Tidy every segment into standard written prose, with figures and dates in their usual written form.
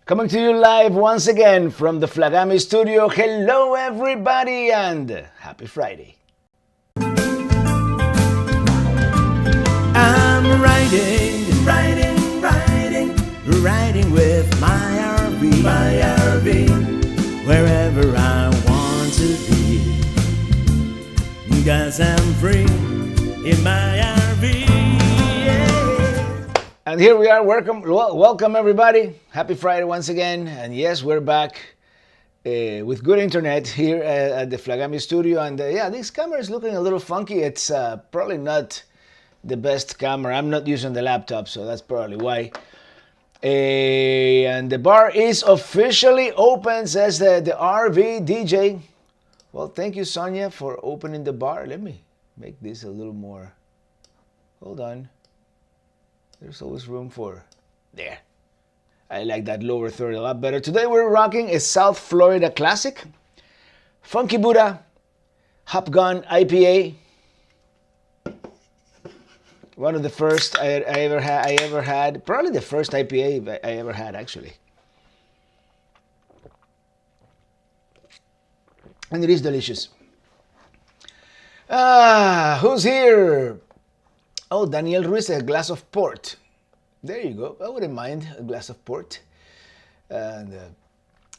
Coming to you live once again from the Flagami Studio. Hello, everybody, and happy Friday. I'm riding with my RV, wherever I want to be. 'Cause I'm free in my RV. And here we are. Welcome everybody. Happy Friday once again. And yes, we're back with good internet here at the Flagami Studio. And yeah, this camera is looking a little funky. It's probably not the best camera. I'm not using the laptop, so that's probably why. And the bar is officially open, says the RV DJ. Well, thank you, Sonia, for opening the bar. Let me make this a little more. Hold on. There's always room for there. I like that lower third a lot better. Today we're rocking a South Florida classic, Funky Buddha Hop Gun IPA. One of the first I ever had. Probably the first IPA I ever had, actually. And it is delicious. Who's here? Oh, Daniel Ruiz, a glass of port. There you go. I wouldn't mind a glass of port. And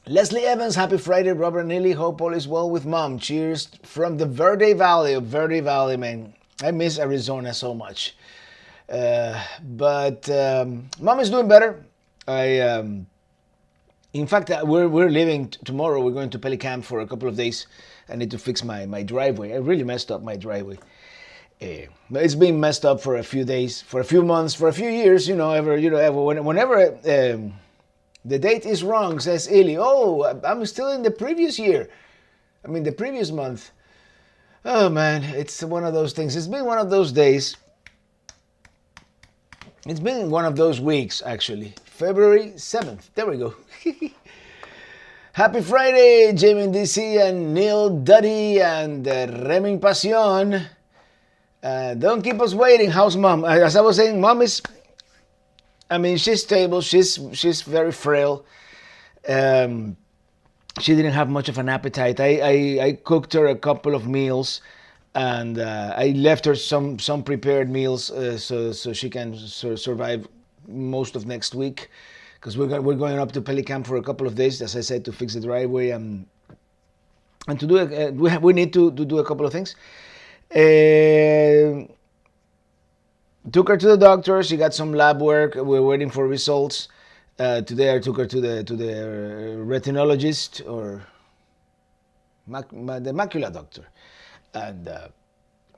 Leslie Evans, happy Friday. Robert Neely, hope all is well with mom. Cheers from the Verde Valley. Verde Valley, man. I miss Arizona so much. But mom is doing better. In fact, we're leaving tomorrow. We're going to Pelican for a couple of days. I need to fix my driveway. I really messed up my driveway. It's been messed up for a few days, for a few months, for a few years. Whenever the date is wrong, says Ili. Oh, I'm still in the previous year. I mean, the previous month. Oh man, it's one of those things. It's been one of those days. It's been one of those weeks, actually. February 7th. There we go. Happy Friday, Jamie in DC and Neil Duddy and Reming Pasión. Don't keep us waiting. How's mom? As I was saying, mom is, she's stable. She's very frail. She didn't have much of an appetite. I cooked her a couple of meals, and I left her some prepared meals so she can survive most of next week, because we're going up to Pelican for a couple of days, as I said, to fix the driveway and to do it. We need to do a couple of things. Took her to the doctor. She got some lab work. We're waiting for results. Today I took her to the retinologist, or the macula doctor, and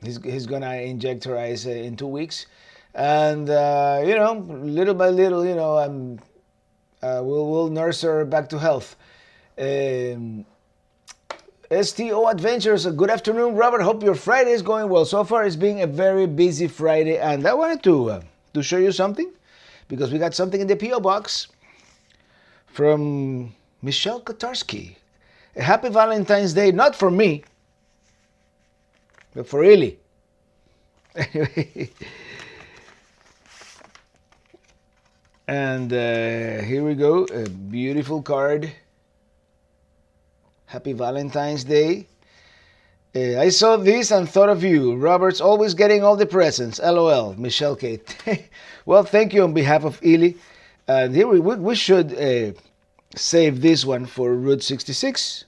he's gonna inject her eyes in 2 weeks. And little by little, we'll nurse her back to health. STO Adventures, good afternoon, Robert. Hope your Friday is going well. So far, it's been a very busy Friday, and I wanted to show you something, because we got something in the P.O. box from Michelle Kotarski. A happy Valentine's Day, not for me, but for Ili. And here we go, a beautiful card. Happy Valentine's Day. I saw this and thought of you. Robert's always getting all the presents. LOL, Michelle Kate. Well, thank you on behalf of Ili. And here we should save this one for Route 66.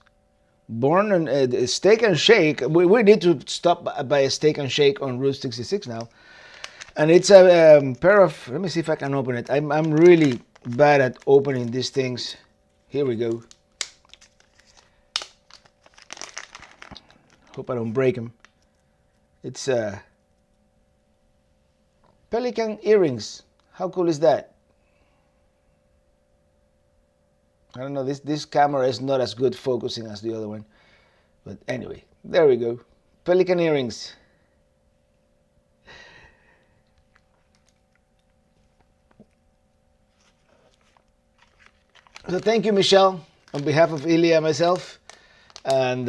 Born on Steak and Shake. We need to stop by a Steak and Shake on Route 66 now. And it's a pair of, let me see if I can open it. I'm really bad at opening these things. Here we go. Hope I don't break them. It's Pelican earrings. How cool is that? I don't know, this camera is not as good focusing as the other one. But anyway, there we go. Pelican earrings. So thank you, Michelle, on behalf of Ili and myself. And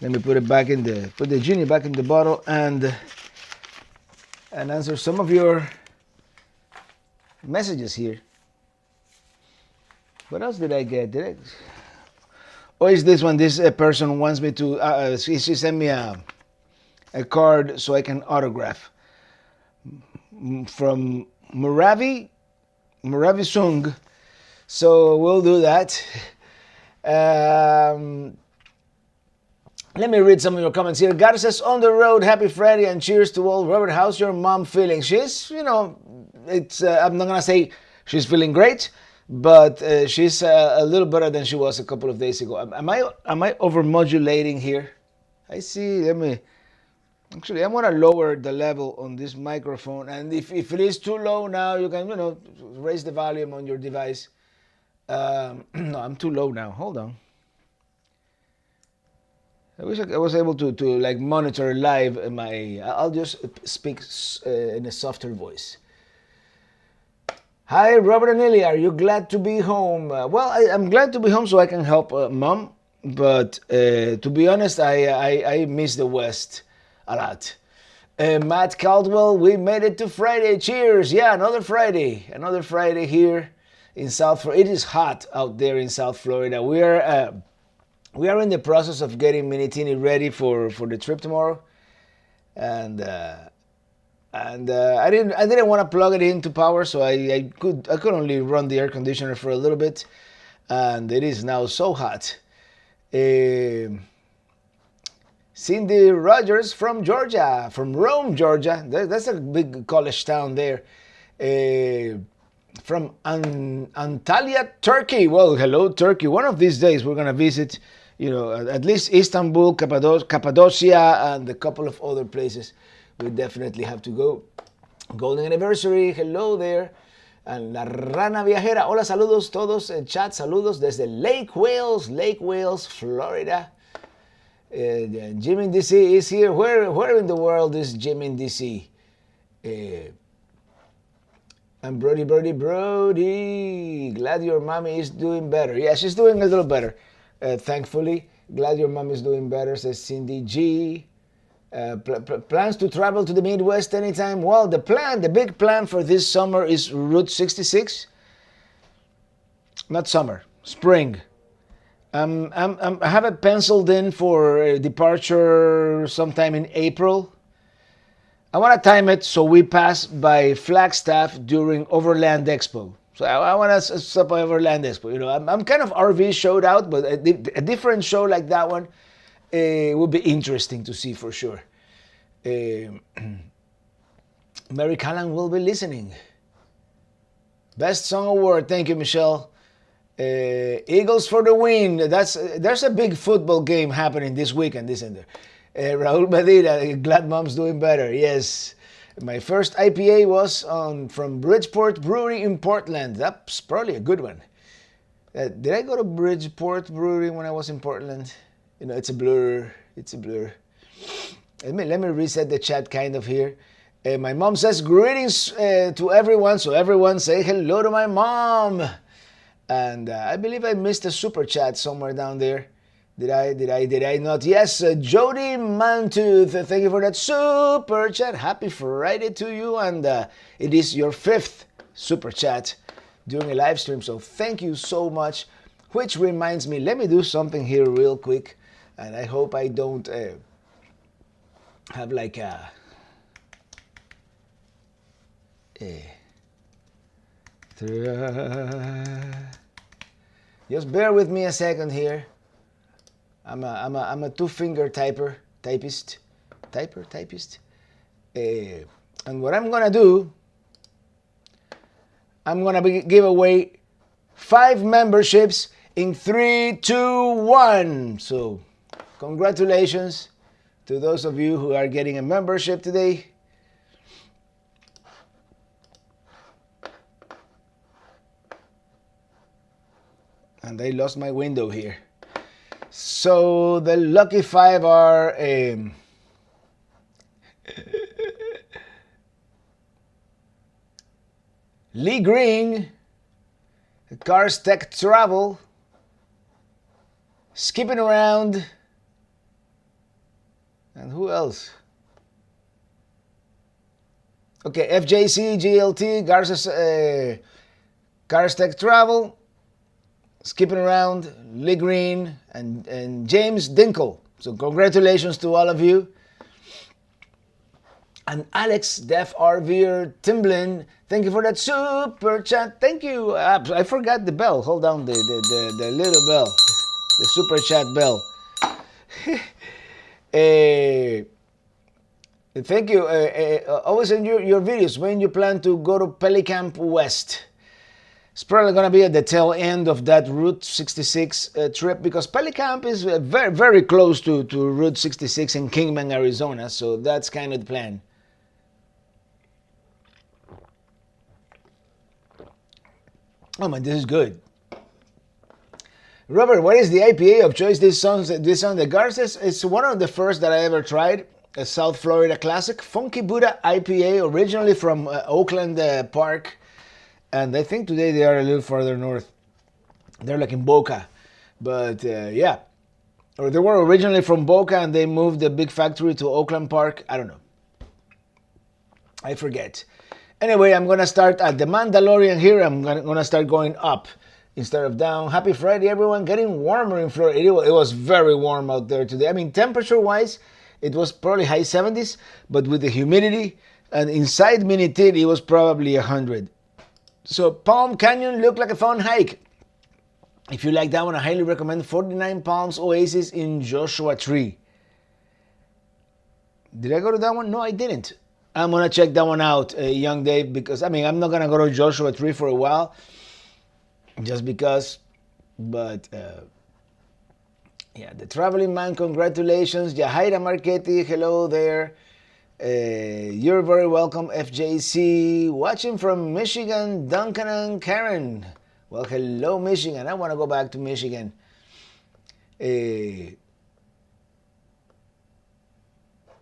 let me put the genie back in the bottle and answer some of your messages here. What else did I get? Oh, is this one? This person wants me to. She sent me a card so I can autograph from Moravi Sung. So we'll do that. Let me read some of your comments here. God says, on the road, happy Friday and cheers to all. Robert, how's your mom feeling? She's, it's. I'm not gonna say she's feeling great, but she's a little better than she was a couple of days ago. Am I overmodulating here? I see. Actually, I'm gonna lower the level on this microphone, and if it is too low now, you can raise the volume on your device. No, I'm too low now. Hold on. I wish I was able to like monitor live my. I'll just speak in a softer voice. Hi, Robert and Illy. Are you glad to be home? Well, I'm glad to be home so I can help Mom. But to be honest, I miss the West a lot. Matt Caldwell, we made it to Friday. Cheers. Yeah, another Friday. Another Friday here in South Florida. It is hot out there in South Florida. We are in the process of getting Minitini ready for the trip tomorrow, and I didn't want to plug it into power, so I could only run the air conditioner for a little bit, and it is now so hot. Cindy Rogers from Georgia, from Rome, Georgia. That's a big college town there. From Antalya, Turkey. Well, hello, Turkey. One of these days we're gonna visit, at least Istanbul, Cappadocia, and a couple of other places. We definitely have to go. Golden anniversary. Hello there. And La Rana Viajera. Hola, saludos todos. Chat, saludos desde Lake Wales, Florida. Jim in DC is here. Where in the world is Jim in DC? And Brody. Glad your mommy is doing better. Yeah, she's doing a little better, thankfully. Glad your mom is doing better, says Cindy G. Plans to travel to the Midwest anytime? Well, the big plan for this summer is Route 66. Not summer, spring. I have it penciled in for departure sometime in April. I want to time it so we pass by Flagstaff during Overland Expo. So I want to stop by Overland Expo. I'm kind of RV showed out, but a different show like that one would be interesting to see for sure. Mary Callan will be listening. Best Song Award. Thank you, Michelle. Eagles for the win. There's a big football game happening this weekend, isn't there? Raul Medina, glad mom's doing better. Yes. My first IPA was from Bridgeport Brewery in Portland. That's probably a good one. Did I go to Bridgeport Brewery when I was in Portland? It's a blur. Let me reset the chat kind of here. My mom says greetings to everyone. So everyone say hello to my mom. And I believe I missed a super chat somewhere down there. Did I not? Yes, Jody Mantooth, thank you for that super chat. Happy Friday to you, and it is your 5th super chat during a live stream, so thank you so much. Which reminds me, let me do something here real quick, and I hope I don't have like a just bear with me a second here. I'm a two-finger typist. And what I'm gonna do, I'm gonna give away 5 memberships in 3, 2, 1. So, congratulations to those of you who are getting a membership today. And I lost my window here. So the lucky 5 are Lee Green, Cars Tech Travel, Skipping Around, and who else? Okay, FJC, GLT, Cars Tech Travel, skipping around, Lee Green, and James Dinkle. So congratulations to all of you. And Alex, Def RVer, Timblin, thank you for that super chat. Thank you. I forgot the bell. Hold on, the little bell, the super chat bell. Thank you. Always in your videos, when you plan to go to Pelicamp West. It's probably going to be at the tail end of that Route 66 trip, because Pelicamp is very, very close to Route 66 in Kingman, Arizona. So that's kind of the plan. Oh man, this is good. Robert, what is the IPA of choice this song? The Garces is one of the first that I ever tried. A South Florida classic, Funky Buddha IPA, originally from Oakland Park, and I think today they are a little further north. They're like in Boca, but yeah, or they were originally from Boca and they moved the big factory to Oakland Park. I don't know. I forget. Anyway, I'm gonna start at the Mandalorian here. I'm gonna start going up instead of down. Happy Friday, everyone! Getting warmer in Florida. It was very warm out there today. I mean, temperature-wise, it was probably high 70s, but with the humidity and inside Minitit, it was probably 100. So Palm Canyon looked like a fun hike. If you like that one, I highly recommend 49 Palms Oasis in Joshua Tree. Did I go to that one? No, I didn't. I'm going to check that one out, young Dave, because, I mean, I'm not going to go to Joshua Tree for a while, just because, but... yeah, the traveling man, congratulations. Yahaira Marchetti, hello there. You're very welcome, FJC. Watching from Michigan, Duncan and Karen. Well, hello, Michigan. I want to go back to Michigan.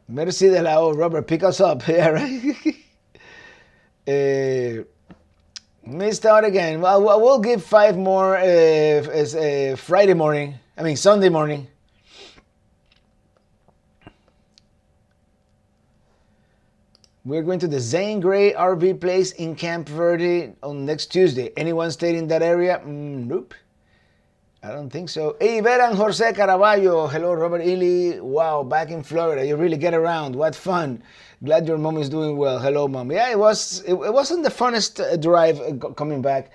Merci de la O, Robert, pick us up. Yeah, right? Missed out again. Well, we'll give 5 more Friday morning. I mean, Sunday morning. We're going to the Zane Gray RV place in Camp Verde on next Tuesday. Anyone stayed in that area? Nope. I don't think so. Hey, Vera and Jose Caraballo. Hello, Robert Ely. Wow, back in Florida. You really get around. What fun. Glad your mom is doing well. Hello, mom. Yeah, it wasn't the funnest drive coming back.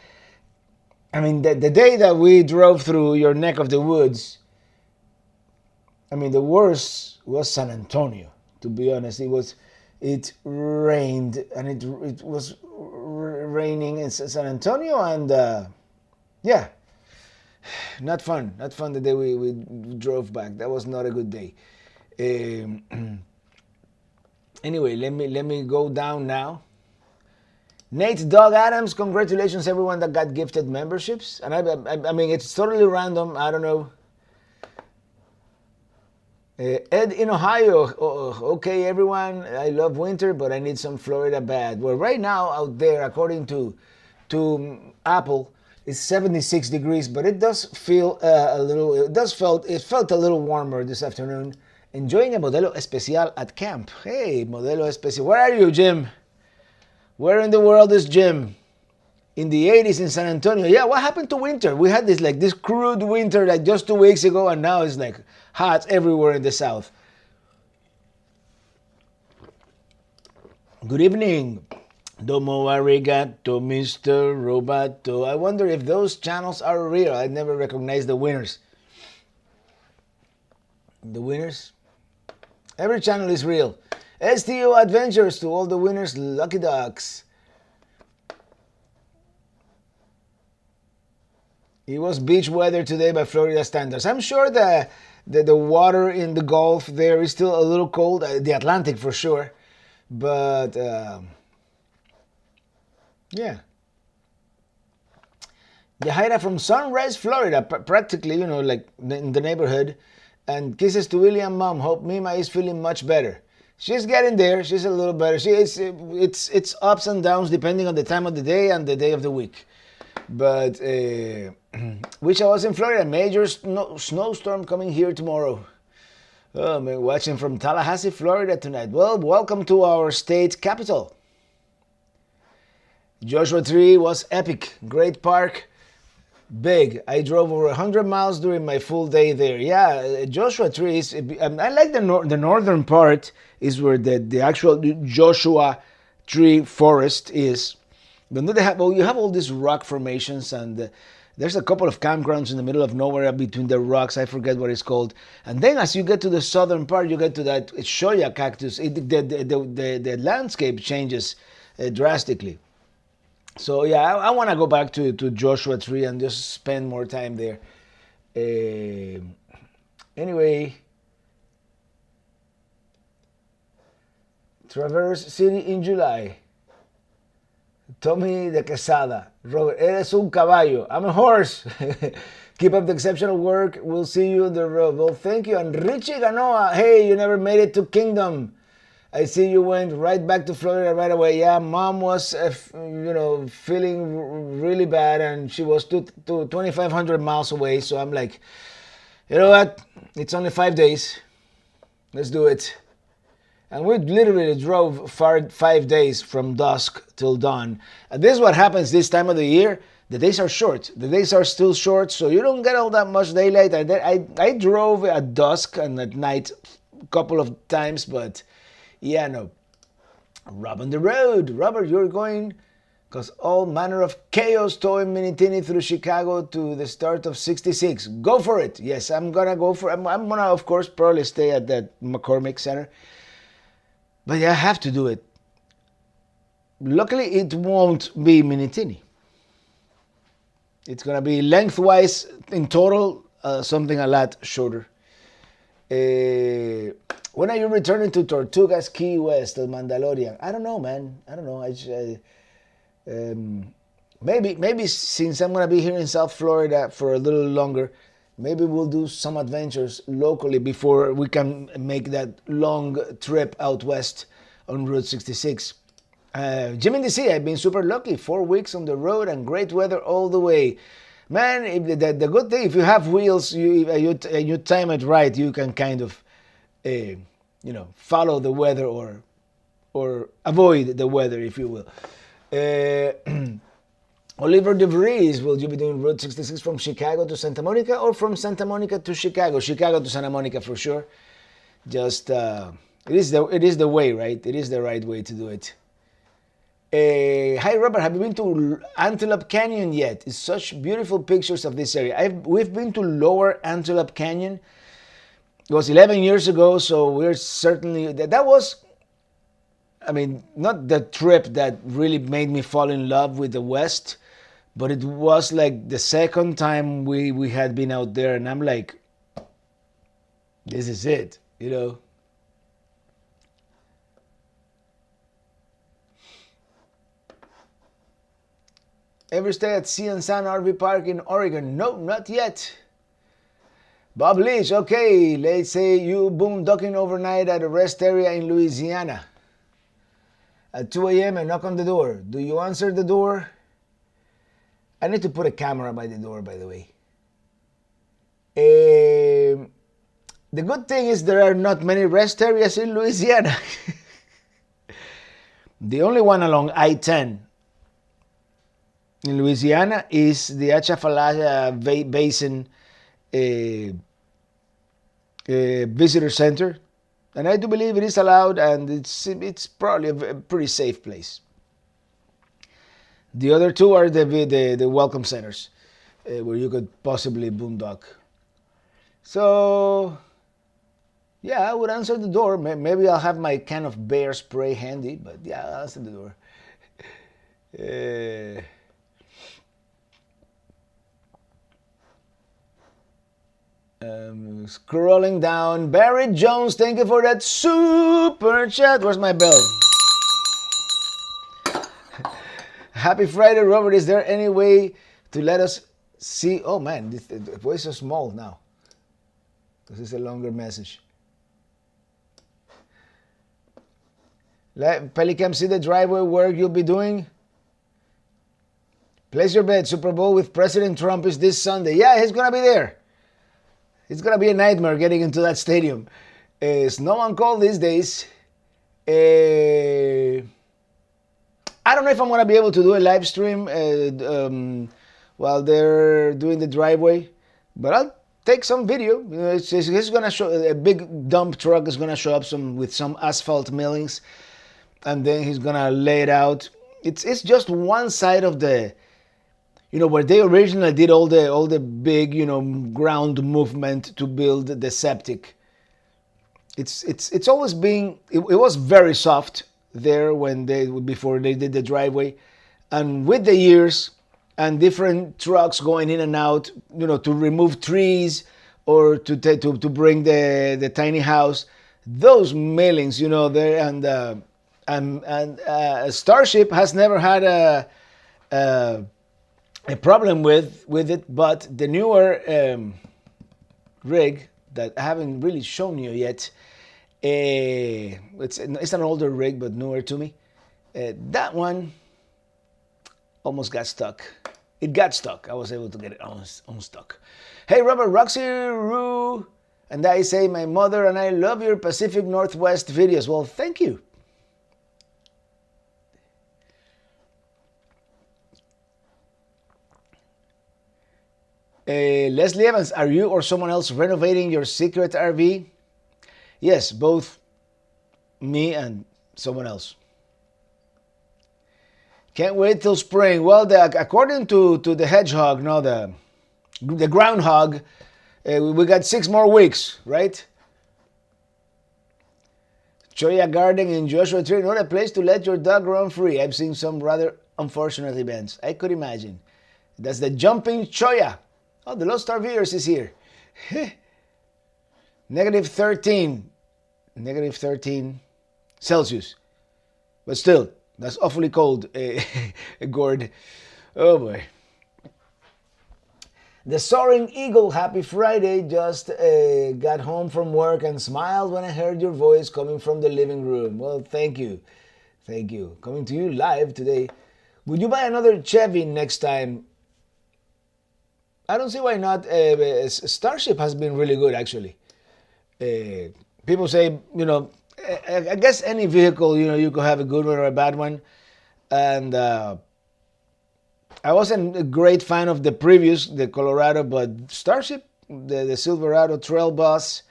I mean, the day that we drove through your neck of the woods, I mean, the worst was San Antonio, to be honest. It rained, and it was raining in San Antonio, and yeah, not fun. Not fun the day we drove back. That was not a good day. Anyway, let me go down now. Nate Dog Adams, congratulations everyone that got gifted memberships. And I mean, it's totally random. I don't know. Ed in Ohio. Okay, everyone. I love winter, but I need some Florida bad. Well, right now out there, according to Apple, it's 76 degrees, but it does feel it felt a little warmer this afternoon. Enjoying a Modelo Especial at camp. Hey, Modelo Especial. Where are you, Jim? Where in the world is Jim? In the 80s in San Antonio. Yeah, what happened to winter? We had this crude winter like just 2 weeks ago, and now it's like hot everywhere in the south. Good evening. Domo arigato, Mr. Roboto. I wonder if those channels are real. I never recognized the winners. The winners? Every channel is real. STO Adventures to all the winners, Lucky Ducks. It was beach weather today by Florida standards. I'm sure the water in the Gulf there is still a little cold, the Atlantic for sure, but yeah. Yahaira from Sunrise, Florida, practically, like in the neighborhood. And kisses to William mom. Hope Mima is feeling much better. She's getting there. She's a little better. It's ups and downs depending on the time of the day and the day of the week. But wish I was in Florida. Major snowstorm coming here tomorrow. Oh, man, watching from Tallahassee, Florida tonight. Well, welcome to our state capital. Joshua Tree was epic. Great park. Big. I drove over 100 miles during my full day there. Yeah, Joshua Tree is. I like the northern part is where the actual Joshua Tree forest is. But then they have, well, you have all these rock formations, and there's a couple of campgrounds in the middle of nowhere between the rocks. I forget what it's called. And then as you get to the southern part, you get to that shoya cactus. The landscape changes drastically. So yeah, I want to go back to Joshua Tree and just spend more time there. Anyway, Traverse City in July. Tommy de Quesada. Robert, eres un caballo. I'm a horse. Keep up the exceptional work. We'll see you on the road. Well, thank you. And Richie Ganoa. Hey, you never made it to Kingdom. I see you went right back to Florida right away. Yeah, mom was, feeling really bad, and she was 2,500 miles away. So I'm like, you know what? It's only 5 days. Let's do it. And we literally drove 5 days from dusk till dawn. And this is what happens this time of the year. The days are short. The days are still short, so you don't get all that much daylight. I drove at dusk and at night a couple of times, but yeah, no. Rob on the road. Robert, you're going because all manner of chaos towing Minitini through Chicago to the start of 66. Go for it. Yes, I'm going to go for it. I'm going to, of course, probably stay at that McCormick Center. But yeah, I have to do it. Luckily, it won't be Minitini. It's going to be lengthwise in total, something a lot shorter. When are you returning to Tortugas Key West of Mandalorian? I don't know, man. I don't know. Maybe since I'm going to be here in South Florida for a little longer, maybe we'll do some adventures locally before we can make that long trip out west on Route 66. Jim in DC, I've been super lucky. 4 weeks on the road and great weather all the way. Man, the good thing, if you have wheels, you time it right, you can kind of, follow the weather or avoid the weather, if you will. Oliver DeVries, will you be doing Route 66 from Chicago to Santa Monica or from Santa Monica to Chicago? Chicago to Santa Monica for sure. Just, it is the way, right? It is the right way to do it. Hi Robert, have you been to Antelope Canyon yet? It's such beautiful pictures of this area. We've been to Lower Antelope Canyon. It was 11 years ago, so we're certainly, that was, not the trip that really made me fall in love with the West, but it was like the second time we had been out there, and I'm like, this is it, Ever stay at Sea and Sand RV Park in Oregon? No, not yet. Bob Leach, okay, let's say you boondocking overnight at a rest area in Louisiana. At 2 a.m. and knock on the door. Do you answer the door? I need to put a camera by the door, by the way. The good thing is there are not many rest areas in Louisiana. The only one along I-10 in Louisiana is the Atchafalaya Basin visitor center, and I do believe it is allowed, and it's probably a pretty safe place. The other two are the welcome centers, where you could possibly boondock. So, yeah, I would answer the door. Maybe I'll have my can of bear spray handy, but yeah, I'll answer the door. Scrolling down, Barry Jones, thank you for that super chat. Where's my bell? Happy Friday, Robert. Is there any way to let us see? Oh man, the voice is small now. This is a longer message. Let Pelicam see the driveway work you'll be doing. Place your bet. Super Bowl with President Trump is this Sunday. Yeah, he's gonna be there. It's going to be a nightmare getting into that stadium. Snow on cold these days. I don't know if I'm going to be able to do a live stream. while they're doing the driveway. But I'll take some video. You know, he's gonna show a big dump truck is gonna show up with some asphalt millings, and then he's gonna lay it out. It's just one side of the, you know, where they originally did all the big, you know, ground movement to build the septic. It's always been, it was very soft there before they did the driveway, and with the years and different trucks going in and out, you know, to remove trees or to bring the tiny house, those millings, you know, there and Starship has never had a problem with it, but the newer rig that I haven't really shown you yet, it's an older rig but newer to me. That one almost got stuck. It got stuck. I was able to get it unstuck. Hey, Robert, Roxy, Roo, and I say, my mother and I love your Pacific Northwest videos. Well, thank you. Leslie Evans, are you or someone else renovating your secret RV? Yes, both me and someone else. Can't wait till spring. Well, according to the hedgehog, no, the groundhog, we got 6 more weeks, right? Choya Garden in Joshua Tree, not a place to let your dog run free. I've seen some rather unfortunate events. I could imagine. That's the jumping Choya. Oh, the Lost RVers is here. -13 Celsius. But still, that's awfully cold, Gord. Oh boy. The Soaring Eagle, happy Friday. Just got home from work and smiled when I heard your voice coming from the living room. Well, thank you. Thank you. Coming to you live today. Would you buy another Chevy next time? I don't see why not. Starship has been really good, actually. People say, you know, I guess any vehicle, you know, you could have a good one or a bad one. And I wasn't a great fan of the previous, the Colorado, but Starship, the Silverado Trail Bus,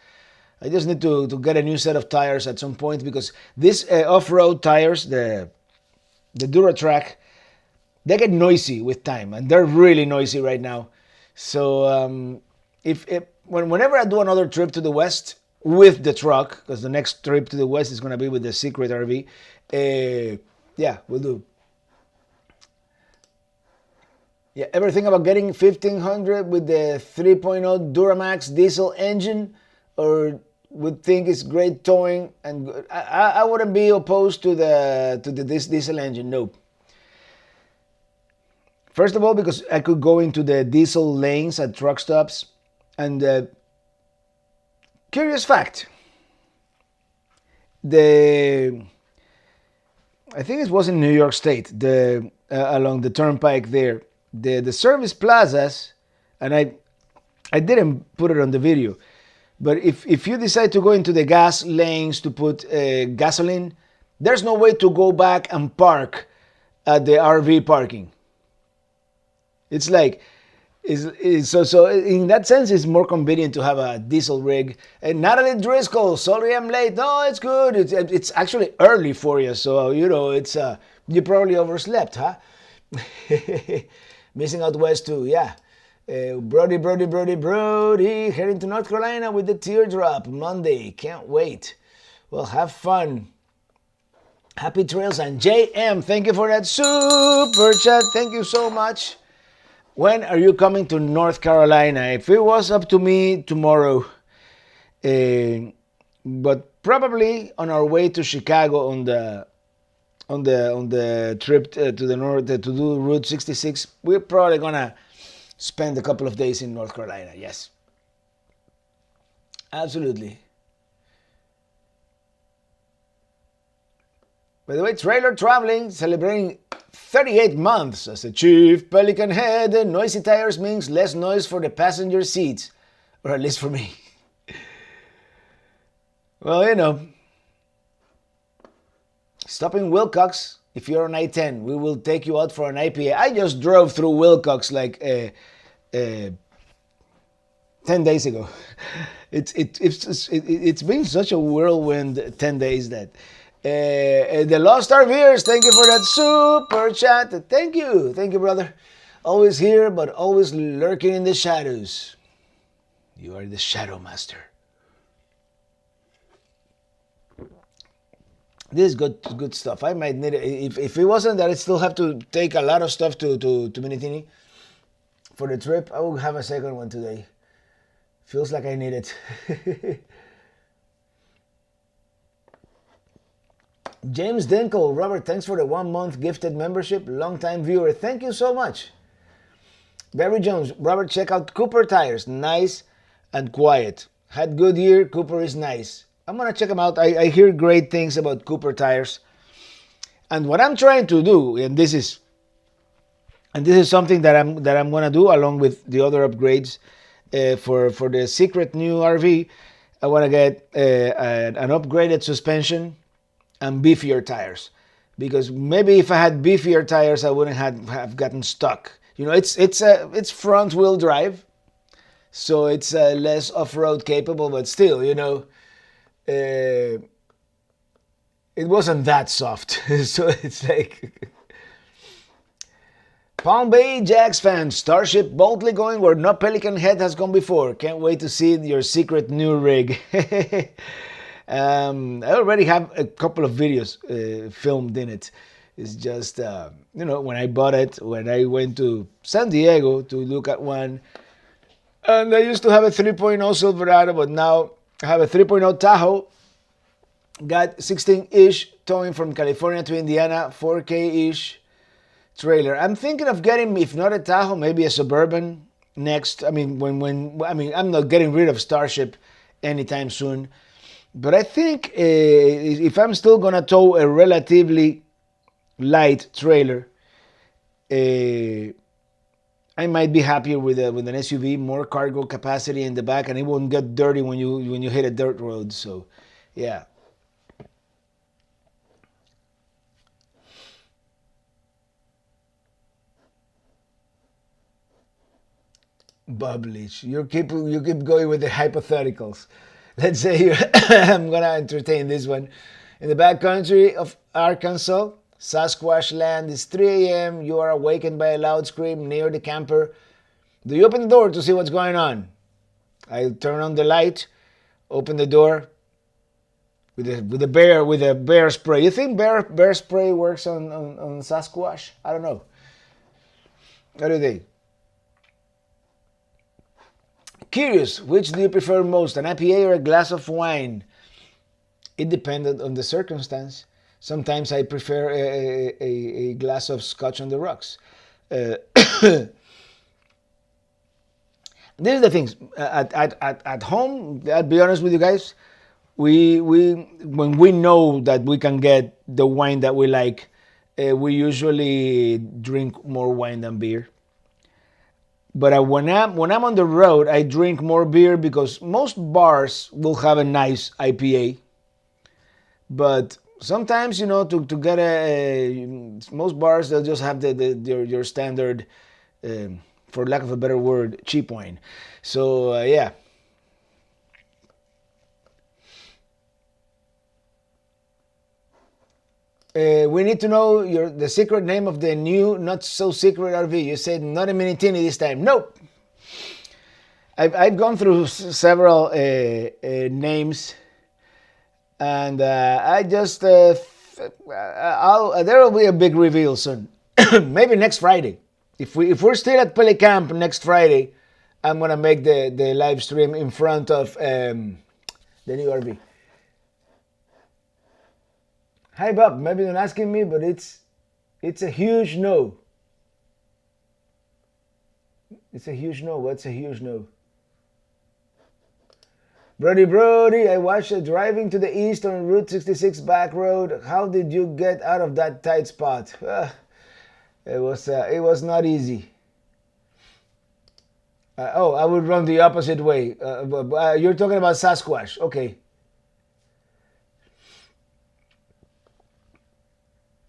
I just need to get a new set of tires at some point, because these off-road tires, the Duratrack, they get noisy with time, and they're really noisy right now. So whenever I do another trip to the West with the truck, because the next trip to the West is going to be with the Secret RV, yeah, we'll do. Yeah, ever think about getting 1500 with the 3.0 Duramax diesel engine, or would think it's great towing and good? I wouldn't be opposed to this diesel engine. Nope. First of all, because I could go into the diesel lanes at truck stops. And curious fact, I think it was in New York State, along the turnpike there, the service plazas, and I didn't put it on the video, but if you decide to go into the gas lanes to put gasoline, there's no way to go back and park at the RV parking. It's like, so in that sense, it's more convenient to have a diesel rig. And Natalie Driscoll, sorry I'm late. No, it's good. It's actually early for you, so you know it's you probably overslept, huh? Missing out west too, yeah. Brody, heading to North Carolina with the teardrop Monday. Can't wait. Well, have fun. Happy trails. And JM, thank you for that super chat. Thank you so much. When are you coming to North Carolina? If it was up to me, tomorrow. But probably on our way to Chicago on the trip to the north to do Route 66. We're probably gonna spend a couple of days in North Carolina. Yes, absolutely. By the way, Trailer Traveling celebrating 38 months as a Chief Pelican Head. Noisy tires means less noise for the passenger seats, or at least for me. Well, you know, stopping Wilcox If you're on I-10, we will take you out for an IPA. I just drove through Wilcox like 10 days ago. It's been such a whirlwind 10 days that the Lost RVers, thank you for that super chat. Thank you, brother. Always here, but always lurking in the shadows. You are the Shadow Master. This is good stuff. I might need it. If it wasn't that I still have to take a lot of stuff to Minitini for the trip, I will have a second one today. Feels like I need it. James Dinkle, Robert, thanks for the 1 month gifted membership. Long time viewer. Thank you so much. Barry Jones, Robert, check out Cooper tires. Nice and quiet. Had good year. Cooper is nice. I'm gonna check them out. I hear great things about Cooper tires. And what I'm trying to do, and this is something that I'm gonna do along with the other upgrades for the secret new RV. I want to get an upgraded suspension and beefier tires, because maybe if I had beefier tires, I wouldn't have gotten stuck. You know, it's front wheel drive, so it's less off-road capable, but still, you know, it wasn't that soft. So it's like Palm Bay Jags fans, Starship boldly going where no Pelican Head has gone before. Can't wait to see your secret new rig. I already have a couple of videos filmed in it. It's just, you know, when I bought it, when I went to San Diego to look at one, and I used to have a 3.0 Silverado, but now I have a 3.0 Tahoe. Got 16-ish towing from California to Indiana, 4K-ish trailer. I'm thinking of getting, if not a Tahoe, maybe a Suburban next. I mean, I'm not getting rid of Starship anytime soon. But I think if I'm still gonna tow a relatively light trailer, I might be happier with an SUV, more cargo capacity in the back, and it won't get dirty when you hit a dirt road. So, yeah. Bob Leach, you keep going with the hypotheticals. Let's say I'm gonna entertain this one. In the backcountry of Arkansas, Sasquatch land, it's 3 a.m. You are awakened by a loud scream near the camper. Do you open the door to see what's going on? I turn on the light, open the door with a bear spray. You think bear spray works on Sasquatch? I don't know. What do you think? Curious, which do you prefer most, an IPA or a glass of wine? It depended on the circumstance. Sometimes I prefer a glass of scotch on the rocks. These are the things. At home, I'll be honest with you guys, we when we know that we can get the wine that we like, we usually drink more wine than beer. But when I'm on the road, I drink more beer because most bars will have a nice IPA. But sometimes, you know, to get most bars, they'll just have your standard, for lack of a better word, cheap wine. So yeah. We need to know the secret name of the new, not so secret RV. You said not a Minitini this time. Nope. I've gone through several names, and I just there will be a big reveal soon. Maybe next Friday. If we're still at Pelicamp next Friday, I'm gonna make the live stream in front of the new RV. Hi Bob, maybe not asking me, but it's a huge no. It's a huge no. What's a huge no? Brody, I watched you driving to the east on Route 66 back road. How did you get out of that tight spot? It was not easy. I would run the opposite way. You're talking about Sasquatch. Okay.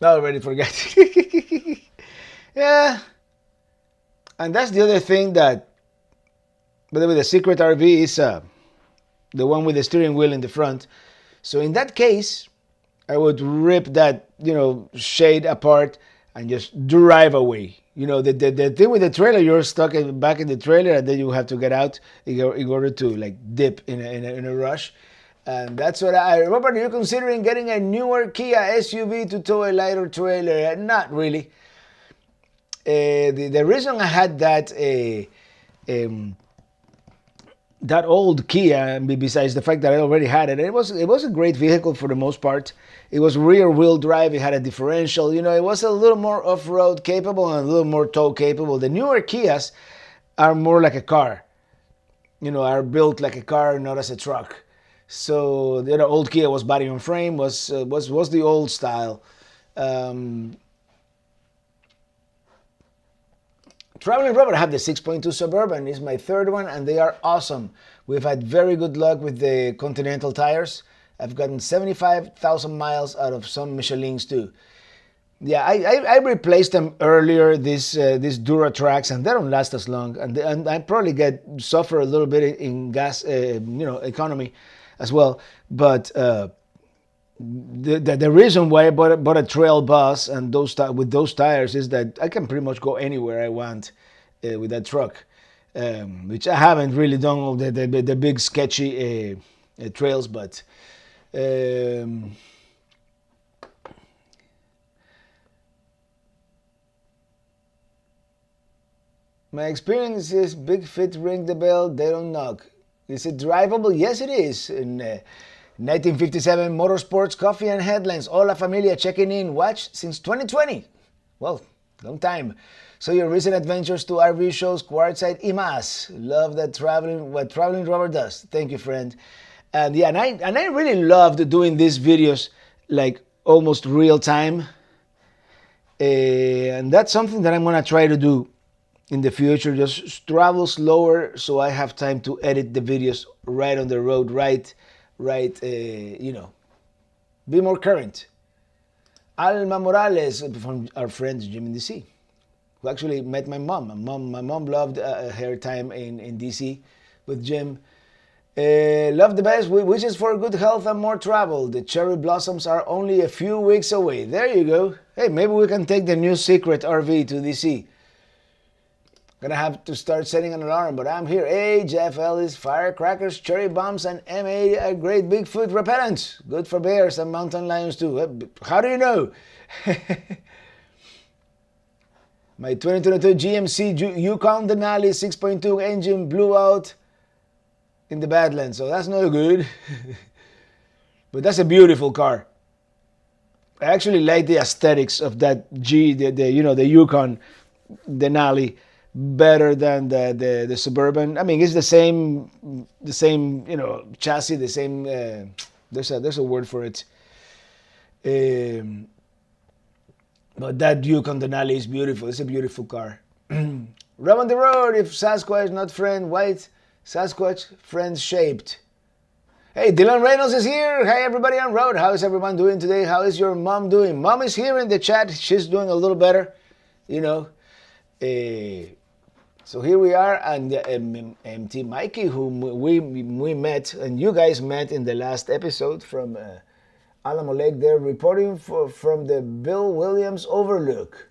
I already forgot. Yeah, and that's the other thing that, by the way, the secret RV is the one with the steering wheel in the front. So in that case, I would rip that, shade apart and just drive away. The thing with the trailer, you're stuck back in the trailer, and then you have to get out in order to like dip in a rush. And that's what I remember. You're considering getting a newer Kia SUV to tow a lighter trailer? Not really. The reason I had that old Kia, besides the fact that I already had it, it was a great vehicle for the most part. It was rear wheel drive. It had a differential. It was a little more off road capable and a little more tow capable. The newer Kias are more like a car. Are built like a car, not as a truck. So the old Kia was body on frame, was the old style. Traveling Robert, I have the 6.2 Suburban. It's my third one, and they are awesome. We've had very good luck with the Continental tires. I've gotten 75,000 miles out of some Michelins too. Yeah, I replaced them earlier, these Duratracs, and they don't last as long. And I probably suffer a little bit in gas, economy as well. But the reason why I bought a trail bus and with those tires is that I can pretty much go anywhere I want with that truck, which I haven't really done all the big sketchy trails, but my experience is big fit ring the bell, they don't knock. Is it drivable? Yes, it is. In 1957 Motorsports, Coffee and Headlines, Hola Familia checking in, watch since 2020. Well, long time. So your recent adventures to RV shows, Quartzsite y más. Love what Traveling Robert does. Thank you, friend. And yeah, and I really loved doing these videos like almost real time. And that's something that I'm gonna try to do in the future. Just travel slower so I have time to edit the videos right on the road, right, be more current. Alma Morales from our friends Jim in DC, who actually met my mom. My mom loved her time in DC with Jim. Love the best, wishes for good health and more travel. The cherry blossoms are only a few weeks away. There you go. Hey, maybe we can take the new secret RV to DC. Gonna have to start setting an alarm, but I'm here. Hey, Jeff Ellis, firecrackers, cherry bombs, and M80 are great Bigfoot repellents. Good for bears and mountain lions too. How do you know? My 2022 GMC Yukon Denali 6.2 engine blew out in the Badlands, so that's not good. But that's a beautiful car. I actually like the aesthetics of that the Yukon Denali better than the Suburban. I mean, it's the same chassis, the same. There's a word for it. But that Yukon Denali is beautiful. It's a beautiful car. Rub on the road. If Sasquatch not friend white, Sasquatch friend shaped. Hey, Dylan Reynolds is here. Hey, everybody on road. How is everyone doing today? How is your mom doing? Mom is here in the chat. She's doing a little better, So here we are, and MT Mikey, whom we met, and you guys met in the last episode from Alamo Lake. They're reporting from the Bill Williams Overlook.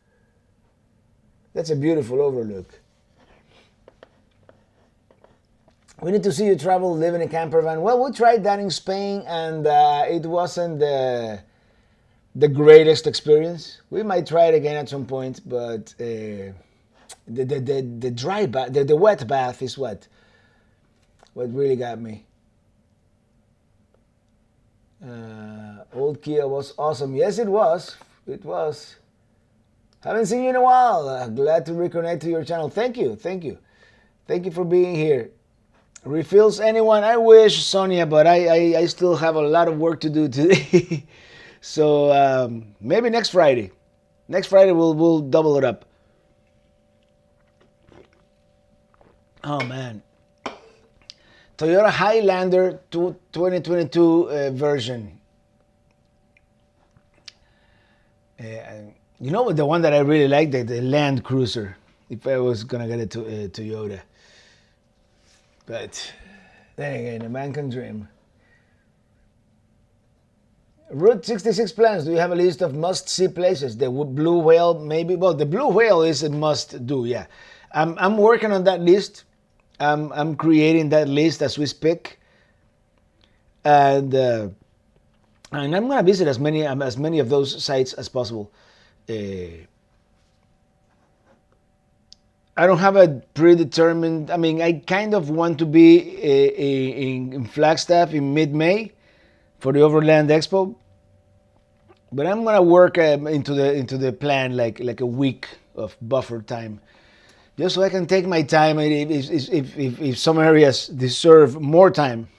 That's a beautiful overlook. We need to see you travel, live in a camper van. Well, we tried that in Spain, and it wasn't the greatest experience. We might try it again at some point, but the dry bath, the wet bath is what really got me. Old Kia was awesome. Yes, it was. It was. Haven't seen you in a while. Glad to reconnect to your channel. Thank you. Thank you for being here. Refills anyone? I wish, Sonia, but I still have a lot of work to do today. So maybe next Friday. Next Friday we'll double it up. Oh man. Toyota Highlander 2022 version. You know the one that I really like, the Land Cruiser. If I was gonna get a Toyota, but then again, a man can dream. Route 66 plans. Do you have a list of must-see places? The Blue Whale, maybe. Well, the Blue Whale is a must-do. Yeah, I'm working on that list. I'm creating that list as we speak, and I'm gonna visit as many of those sites as possible. I don't have a predetermined. I mean, I kind of want to be in Flagstaff in mid-May for the Overland Expo, but I'm gonna work into the plan like a week of buffer time, just so I can take my time. If some areas deserve more time,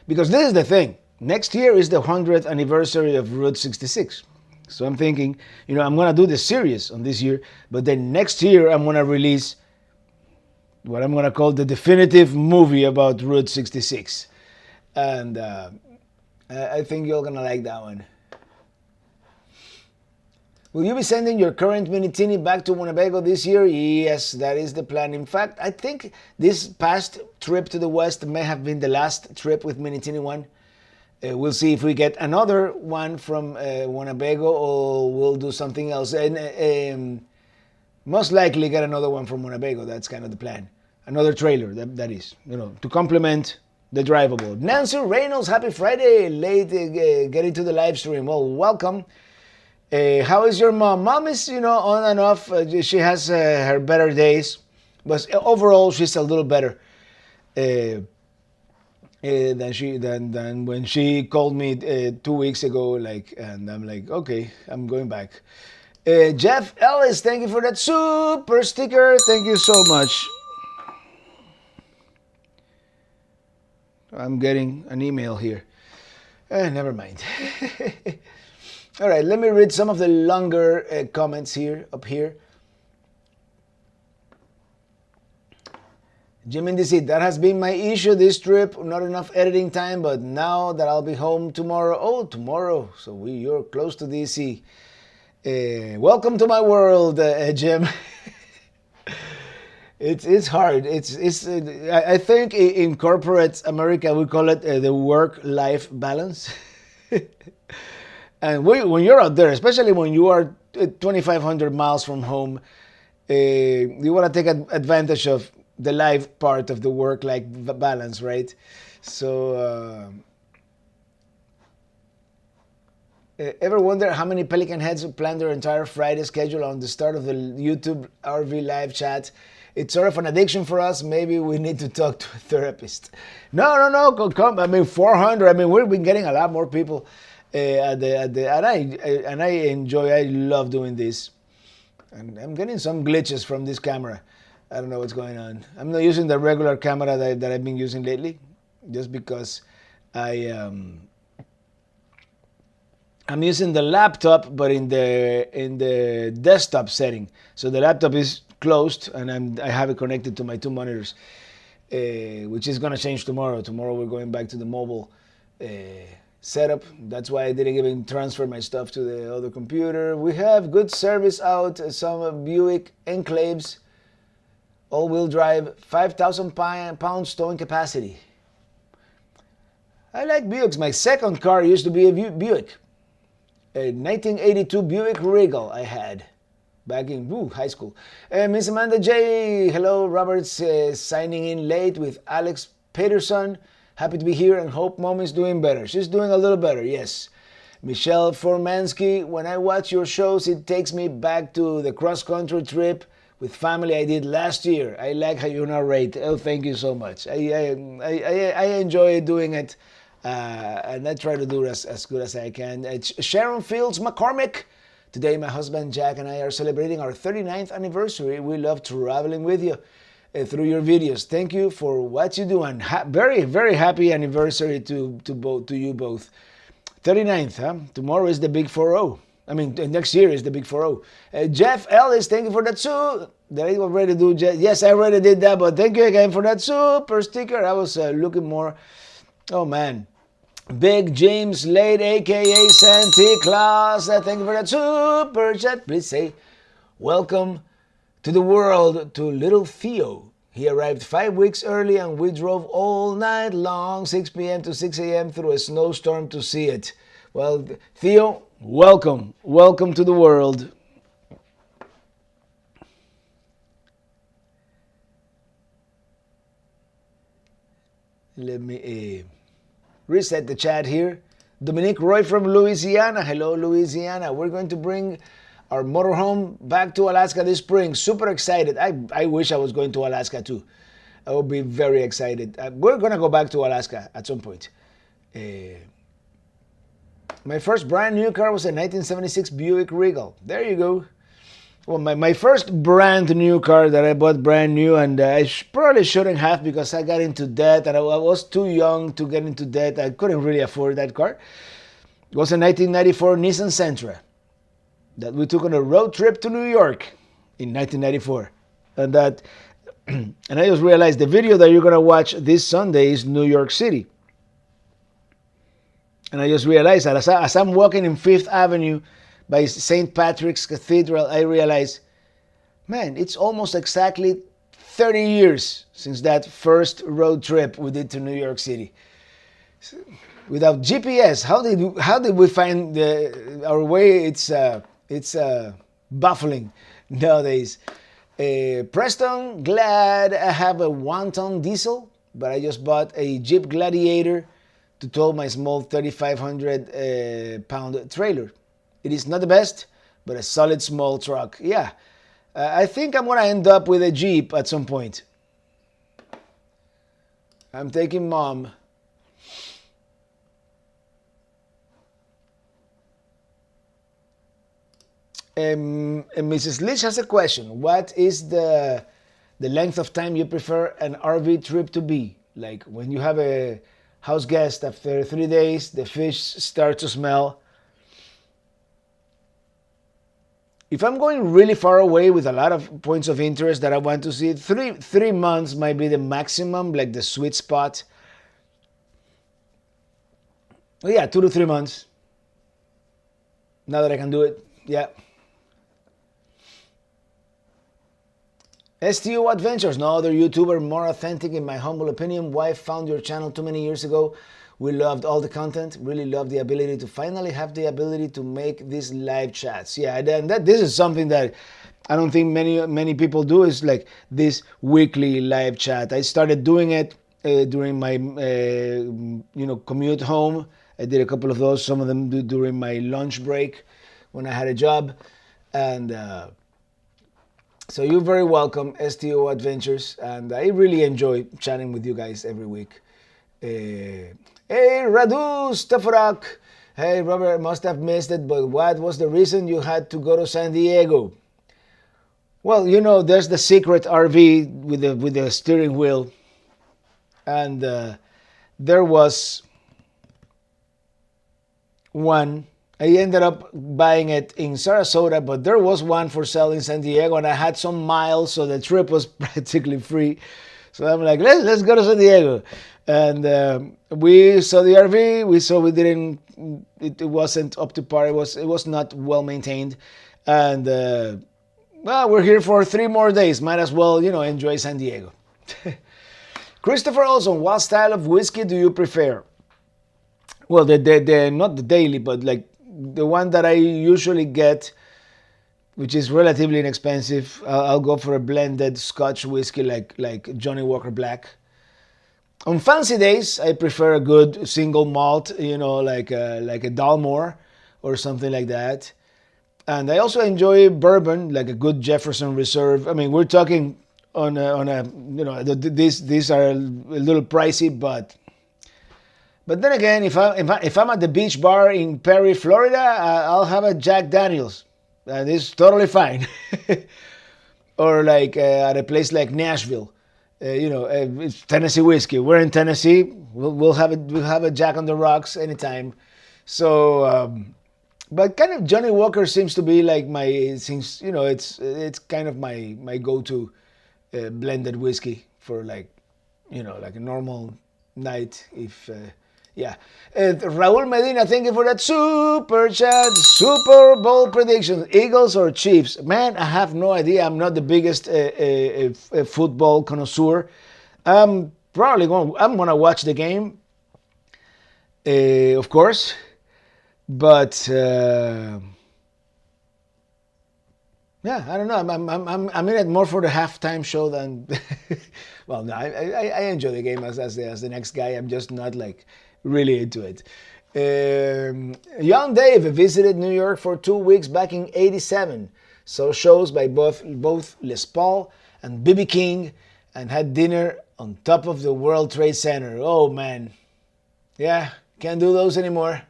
because this is the thing. Next year is the 100th anniversary of Route 66. So I'm thinking, I'm going to do the series on this year, but then next year I'm going to release what I'm going to call the definitive movie about Route 66. And I think you're going to like that one. Will you be sending your current Minitini back to Winnebago this year? Yes, that is the plan. In fact, I think this past trip to the West may have been the last trip with Minitini 1. We'll see if we get another one from Winnebago, or we'll do something else. And most likely get another one from Winnebago. That's kind of the plan. Another trailer, that is, to complement the drivable. Nancy Reynolds, happy Friday. Late getting to the live stream. Well, welcome. How is your mom? Mom is, on and off. She has her better days. But overall, she's a little better. Than when she called me 2 weeks ago, and I'm like, okay, I'm going back. Jeff Ellis, thank you for that super sticker. Thank you so much. I'm getting an email here. Never mind. All right, let me read some of the longer comments up here. Jim in DC, that has been my issue this trip. Not enough editing time, but now that I'll be home tomorrow. Oh, tomorrow. So you're close to DC. Welcome to my world, Jim. It's hard. I think in corporate America we call it the work-life balance. And when you're out there, especially when you are 2,500 miles from home, you want to take advantage of the life part of the work-life balance, right? So, ever wonder how many Pelican heads plan their entire Friday schedule on the start of the YouTube RV live chat? It's sort of an addiction for us. Maybe we need to talk to a therapist. No. Come. I mean, 400. I mean, we've been getting a lot more people and I love doing this. And I'm getting some glitches from this camera. I don't know what's going on. I'm not using the regular camera that I've been using lately, just because I'm using the laptop, but in the desktop setting. So the laptop is closed, and I have it connected to my two monitors, which is gonna change tomorrow. Tomorrow we're going back to the mobile setup. That's why I didn't even transfer my stuff to the other computer. We have good service out. Some Buick Enclaves. All-wheel drive, 5,000 pounds towing capacity. I like Buicks. My second car used to be a Buick. A 1982 Buick Regal I had back in high school. Miss Amanda J. Hello, Robert's signing in late with Alex Peterson. Happy to be here and hope Mom is doing better. She's doing a little better, yes. Michelle Formansky, when I watch your shows, it takes me back to the cross-country trip with family I did last year. I like how you narrate. Oh, thank you so much. I enjoy doing it, and I try to do it as good as I can. It's Sharon Fields McCormick. Today, my husband Jack and I are celebrating our 39th anniversary. We love traveling with you through your videos. Thank you for what you do, and very, very happy anniversary to you both. 39th, huh? Tomorrow is the big 4-0. I mean, next year is the big 4-0. Jeff Ellis, thank you for that soup. Did I already do? Yes, I already did that, but thank you again for that super sticker. I was looking more. Oh, man. Big James Late, aka Santa Claus, thank you for that super chat. Please say welcome to the world to little Theo. He arrived 5 weeks early and we drove all night long, 6 p.m. to 6 a.m. through a snowstorm to see it. Well, Theo, welcome. Welcome to the world. Let me reset the chat here. Dominique Roy from Louisiana. Hello, Louisiana. We're going to bring our motorhome back to Alaska this spring. Super excited. I wish I was going to Alaska too. I would be very excited. We're going to go back to Alaska at some point. My first brand new car was a 1976 Buick Regal. There you go. Well, my first brand new car that I bought brand new, and I probably shouldn't have because I got into debt and I was too young to get into debt. I couldn't really afford that car. It was a 1994 Nissan Sentra that we took on a road trip to New York in 1994. And that, and I just realized the video that you're going to watch this Sunday is New York City. And I just realized that as I'm walking in Fifth Avenue by St. Patrick's Cathedral, I realized, man, it's almost exactly 30 years since that first road trip we did to New York City. Without GPS, how did we find our way? It's baffling nowadays. Preston, glad I have a 1-ton diesel, but I just bought a Jeep Gladiator to tow my small 3,500 pound trailer. It is not the best, but a solid small truck. Yeah, I think I'm gonna end up with a Jeep at some point. I'm taking Mom. And Mrs. Lich has a question. What is the length of time you prefer an RV trip to be? Like when you have a house guest, after 3 days, the fish start to smell. If I'm going really far away with a lot of points of interest that I want to see, three months might be the maximum, like the sweet spot. Well, yeah, 2 to 3 months. Now that I can do it, yeah. STO Adventures, no other YouTuber more authentic in my humble opinion. Wife found your channel too many years ago. We loved all the content, really loved the ability to finally have the ability to make these live chats. Yeah, and this is something that I don't think many people do, is like this weekly live chat. I started doing it during my commute home. I did a couple of those, some of them during my lunch break when I had a job. And so you're very welcome, STO Adventures, and I really enjoy chatting with you guys every week. Hey, Radu Stafarak. Hey, Robert, must have missed it, but what was the reason you had to go to San Diego? Well, there's the secret RV with the steering wheel, and there was one. I ended up buying it in Sarasota, but there was one for sale in San Diego, and I had some miles, so the trip was practically free. So I'm like, let's go to San Diego. And we saw the RV. It wasn't up to par. It was not well maintained. And we're here for 3 more days. Might as well, enjoy San Diego. Christopher Olson, what style of whiskey do you prefer? Well, the not the daily, but like the one that I usually get, which is relatively inexpensive. I'll go for a blended Scotch whiskey like Johnny Walker Black. On fancy days, I prefer a good single malt, like a Dalmore or something like that. And I also enjoy bourbon, like a good Jefferson Reserve. I mean, we're talking on these are a little pricey, but then again, if I'm at the beach bar in Perry, Florida, I'll have a Jack Daniels. And it's totally fine. Or like at a place like Nashville. It's Tennessee whiskey. We're in Tennessee. We'll have a Jack on the Rocks anytime. So, but kind of Johnny Walker seems to be like it's kind of my go-to blended whiskey for like a normal night. Yeah. Raul Medina, thank you for that super chat. Super Bowl predictions, Eagles or Chiefs? Man, I have no idea. I'm not the biggest football connoisseur. I'm gonna watch the game, of course, but yeah, I don't know. I'm in it more for the halftime show than. Well, no, I enjoy the game as the next guy. I'm just not like really into it. Young Dave visited New York for 2 weeks back in '87. Saw shows by both Les Paul and B.B. King, and had dinner on top of the World Trade Center. Oh man, yeah, can't do those anymore.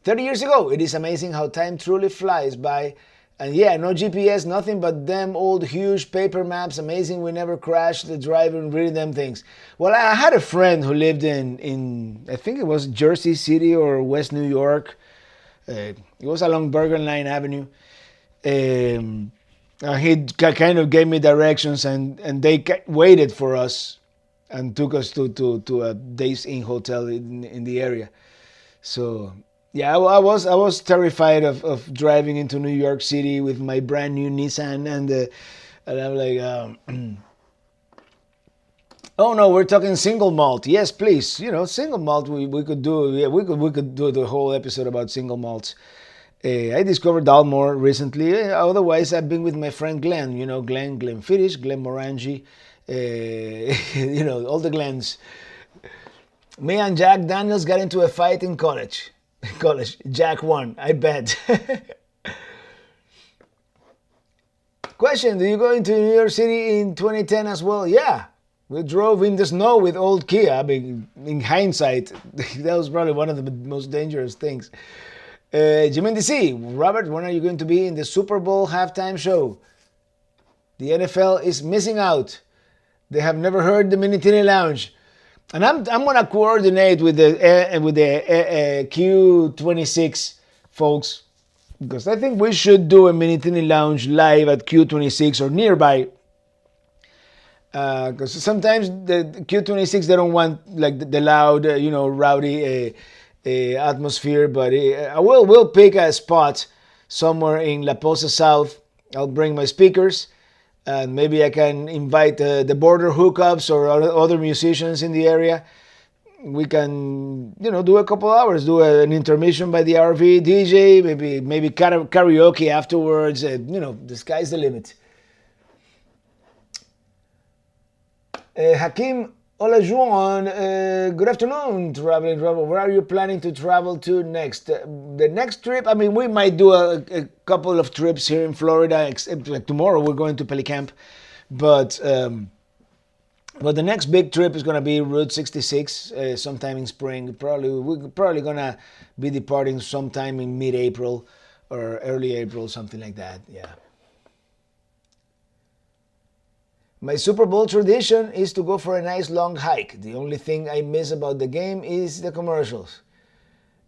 30 years ago, it is amazing how time truly flies by. And yeah, no GPS, nothing but them old huge paper maps. Amazing we never crashed the drive and reading them things. Well, I had a friend who lived in I think it was Jersey City or West New York. It was along Bergen Line Avenue. He kind of gave me directions, and they waited for us and took us to a Days Inn hotel in the area. So yeah, I was terrified of driving into New York City with my brand new Nissan, and I'm like, oh no, we're talking single malt. Yes, please. You know, single malt. We could do. Yeah, we could do the whole episode about single malts. I discovered Dalmore recently. Otherwise, I've been with my friend Glenn. You know, Glenn Fittich, Glenn Morangi. You know, all the Glens. Me and Jack Daniels got into a fight in college. Jack won, I bet. Question, do you go into New York City in 2010 as well? Yeah, we drove in the snow with old Kia. I mean, in hindsight, that was probably one of the most dangerous things. Jimmy DC, Robert, when are you going to be in the Super Bowl halftime show? The NFL is missing out. They have never heard the Minitini Lounge. And I'm gonna coordinate with the Q26 folks, because I think we should do a Minitini Lounge live at Q26 or nearby. Because sometimes the Q26 they don't want like the loud, rowdy atmosphere. But we'll pick a spot somewhere in La Posa South. I'll bring my speakers. And maybe I can invite the border hookups or other musicians in the area. We can, do a couple hours, do an intermission by the RV DJ, maybe karaoke afterwards. The sky's the limit. Hakim Olajuwon, good afternoon, Traveling Robert. Where are you planning to travel to next? The next trip, we might do a couple of trips here in Florida. Except like tomorrow, we're going to Pelicamp, but the next big trip is going to be Route 66 sometime in spring. We're probably going to be departing sometime in mid-April or early April, something like that. Yeah. My Super Bowl tradition is to go for a nice long hike. The only thing I miss about the game is the commercials.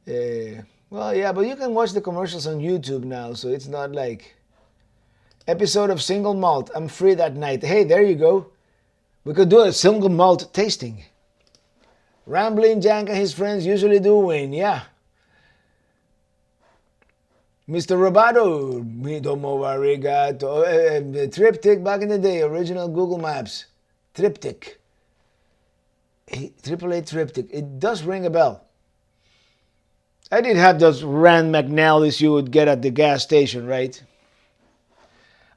Well, yeah, but you can watch the commercials on YouTube now, so it's not like... Episode of Single Malt. I'm free that night. Hey, there you go. We could do a single malt tasting. Rambling Jack and his friends usually do win, yeah. Mr. Robato, mi domo arigato. Triptych back in the day, original Google Maps. Triptych. AAA Triptych. It does ring a bell. I did have those Rand McNallys you would get at the gas station, right?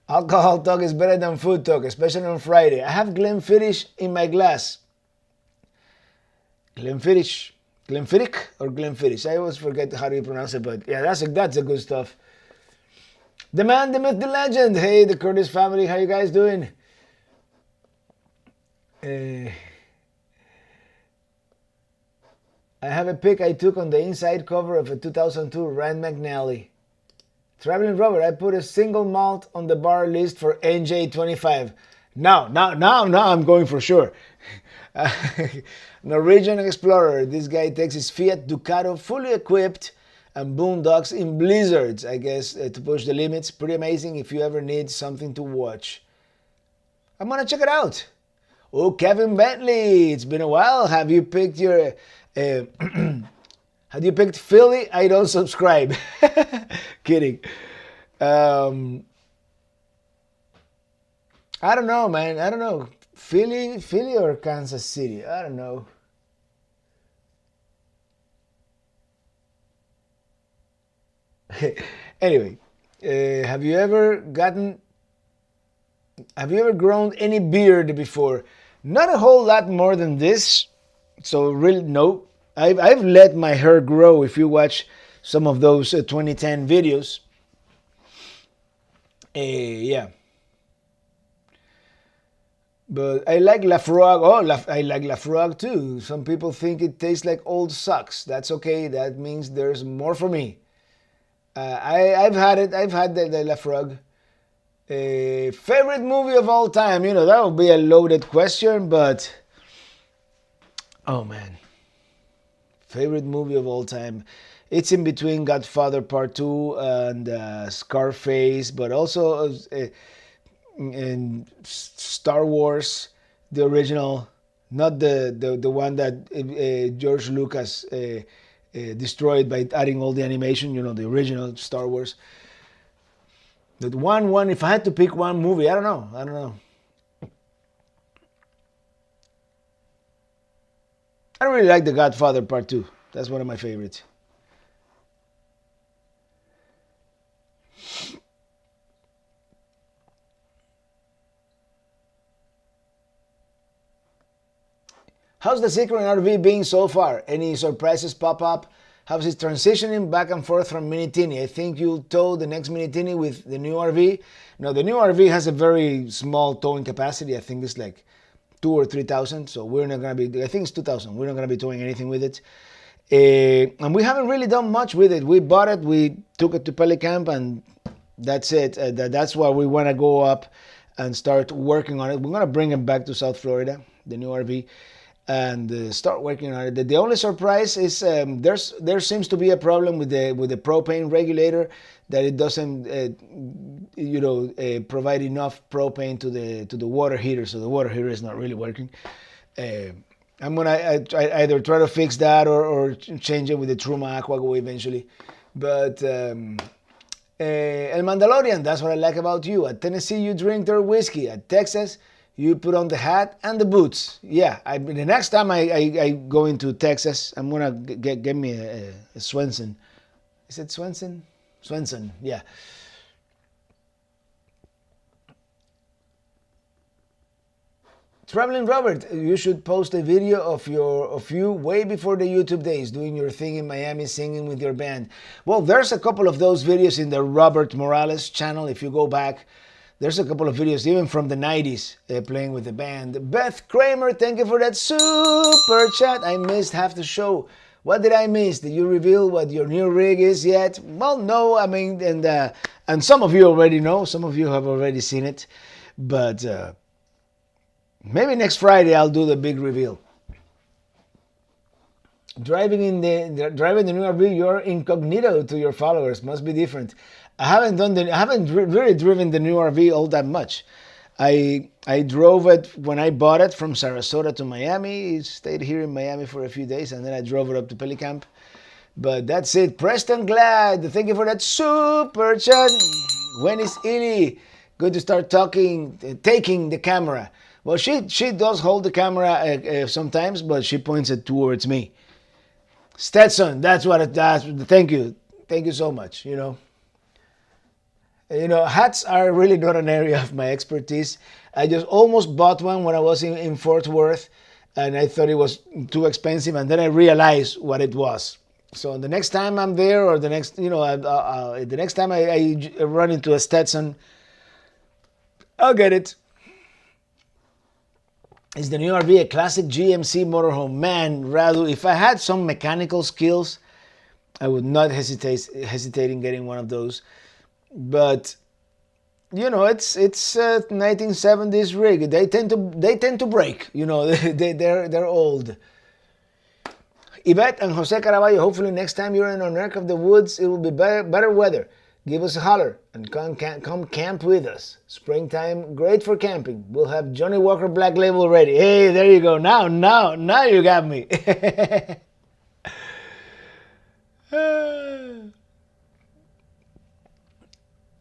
Alcohol talk is better than food talk, especially on Friday. I have Glenfiddich in my glass. Glenfiddich or Glenfiddich? I always forget how to pronounce it, but yeah, that's a good stuff. The man, the myth, the legend. Hey, the Curtis family, how you guys doing? I have a pic I took on the inside cover of a 2002 Rand McNally. Traveling Robert, I put a single malt on the bar list for NJ25. Now I'm going for sure. Norwegian Explorer. This guy takes his Fiat Ducato fully equipped and boondocks in blizzards, I guess, to push the limits. Pretty amazing if you ever need something to watch. I'm gonna check it out. Oh, Kevin Bentley, it's been a while. Have you picked your... have you picked Philly? I don't subscribe. Kidding. I don't know, man. I don't know. Philly or Kansas City? I don't know. Anyway, have you ever grown any beard before? Not a whole lot more than this. So really, no. I've let my hair grow. If you watch some of those 2010 videos, yeah. But I like La Frog. I like La Frog too. Some people think it tastes like old socks. That's okay. That means there's more for me. I've had it. I've had the La Frog. Favorite movie of all time? You know, that would be a loaded question, but oh man, favorite movie of all time. It's in between Godfather Part 2 and Scarface, but also in Star Wars, the original, not the one that George Lucas destroyed by adding all the animation. You know, the original Star Wars. But one. If I had to pick one movie, I don't know. I really like The Godfather Part 2. That's one of my favorites. How's the Secret RV being so far? Any surprises pop up? How's it transitioning back and forth from Mini Tini? I think you'll tow the next Mini Tini with the new RV. No, the new RV has a very small towing capacity. I think it's like 2,000 or 3,000. So we're not going to be, I think it's 2,000. We're not going to be towing anything with it. And we haven't really done much with it. We bought it, we took it to Pelicamp, and that's it. That's why we want to go up and start working on it. We're going to bring it back to South Florida, the new RV, and start working on it. The only surprise is there seems to be a problem with the propane regulator, that it doesn't provide enough propane to the water heater, so the water heater is not really working. I'm gonna either try to fix that or change it with the Truma Aquago eventually. But El Mandalorian, that's what I like about you. At Tennessee, you drink their whiskey. At Texas, you put on the hat and the boots. Yeah, the next time I go into Texas, I'm gonna get me a Swenson. Is it Swenson? Swenson, yeah. Traveling Robert, you should post a video of you way before the YouTube days, doing your thing in Miami, singing with your band. Well, there's a couple of those videos in the Robert Morales channel. If you go back, there's a couple of videos even from the 90s playing with the band. Beth Kramer, thank you for that super chat. I missed half the show. What did I miss? Did you reveal what your new rig is yet? Well, no. I mean, and some of you already know. Some of you have already seen it, but maybe next Friday I'll do the big reveal. Driving the new RV, you're incognito to your followers. Must be different. I haven't really driven the new RV all that much. I drove it when I bought it from Sarasota to Miami. Stayed here in Miami for a few days, and then I drove it up to Pelicamp. But that's it. Preston Glad, thank you for that super chat. When is Ili going to start taking the camera? Well, she does hold the camera sometimes, but she points it towards me. Stetson, that's what it does. Thank you so much. Hats are really not an area of my expertise. I just almost bought one when I was in Fort Worth, and I thought it was too expensive, and then I realized what it was. So the next time I'm there, or the next time I run into a Stetson, I'll get it. Is the new RV a classic GMC motorhome? Man, Radu, if I had some mechanical skills, I would not hesitate in getting one of those. But it's 1970s rig. They tend to break. They're old. Yvette and Jose Caraballo, hopefully next time you're in our neck of the woods, it will be better weather. give us a holler and come camp with us. Springtime, great for camping. We'll have Johnny Walker Black Label ready. Hey, there you go. Now you got me.